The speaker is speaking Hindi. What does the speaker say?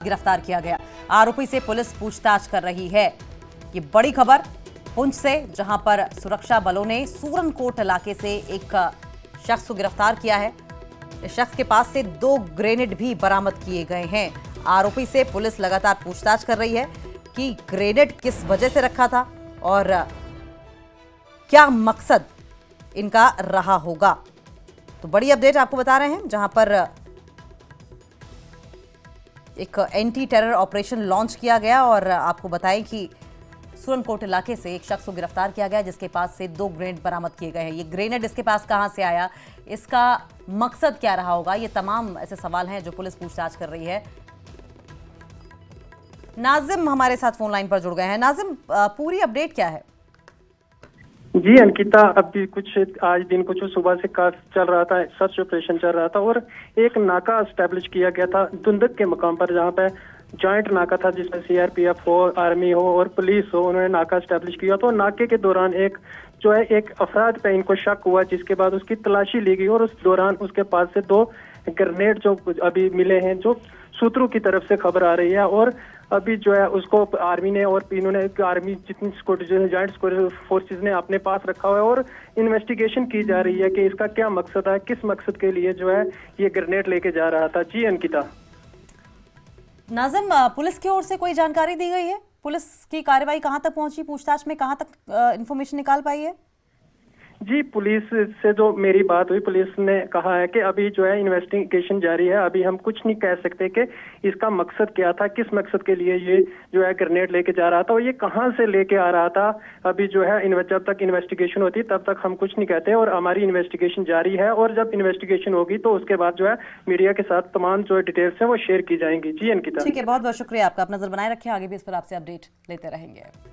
गिरफ्तार किया गया। आरोपी से पुलिस पूछताछ कर रही है। ये बड़ी खबर पुंछ से, जहां पर सुरक्षा बलों ने सूरनकोट इलाके से एक शख्स को गिरफ्तार किया है। इस शख्स के पास से 2 ग्रेनेड भी बरामद किए गए हैं। आरोपी से पुलिस लगातार पूछताछ कर रही है कि ग्रेनेड किस वजह से रखा था और क्या मकसद इनका रहा होगा। तो बड़ी अपडेट आपको बता रहे हैं, जहां पर एक एंटी टेरर ऑपरेशन लॉन्च किया गया और आपको बताएं कि सूरनकोट इलाके से एक शख्स को गिरफ्तार किया गया, जिसके पास से 2 ग्रेनेड बरामद किए गए हैं। ये ग्रेनेड इसके पास कहां से आया, इसका मकसद क्या रहा होगा, ये तमाम ऐसे सवाल हैं जो पुलिस पूछताछ कर रही है। नाजिम हमारे साथ फोन लाइन पर जुड़ गए हैं। नाजिम, पूरी अपडेट क्या है? जी अंकिता, अभी आज दिन कुछ सुबह से चल रहा था, सर्च ऑपरेशन चल रहा था और एक नाका स्टैब्लिश किया गया था दुंदक के मकाम पर, जहां पे जॉइंट नाका था जिसमें सीआरपीएफ हो, आर्मी हो और पुलिस हो। उन्होंने नाका स्टैब्लिश किया तो नाके के दौरान एक अफराद पे इनको शक हुआ, जिसके बाद उसकी तलाशी ली गई और उस दौरान उसके पास से 2 ग्रेनेड जो अभी मिले हैं, जो सूत्रों की तरफ से खबर आ रही है। और अभी उसको आर्मी ने और इन्होंने आर्मी जितनी जॉइंट फोर्सेस ने अपने पास रखा हुआ है और इन्वेस्टिगेशन की जा रही है कि इसका क्या मकसद है, किस मकसद के लिए ये ग्रेनेड लेके जा रहा था। जी अंकिता। नाजिम, पुलिस की ओर से कोई जानकारी दी गई है? पुलिस की कार्रवाई कहां तक पहुंची, पूछताछ में कहां तक इंफॉर्मेशन निकाल पाई है? जी, पुलिस से जो मेरी बात हुई, पुलिस ने कहा है कि अभी इन्वेस्टिगेशन जारी है। अभी हम कुछ नहीं कह सकते कि इसका मकसद क्या था, किस मकसद के लिए ये ग्रेनेड लेके जा रहा था और ये कहां से लेके आ रहा था। अभी जब तक इन्वेस्टिगेशन होती तब तक हम कुछ नहीं कहते और हमारी इन्वेस्टिगेशन जारी है और जब इन्वेस्टिगेशन होगी तो उसके बाद मीडिया के साथ तमाम डिटेल्स हैं वो शेयर की जाएंगी। जी अंकिता। ठीक है, बहुत बहुत शुक्रिया आपका। आप नजर बनाए रखें, आगे भी इस पर आपसे अपडेट लेते रहेंगे।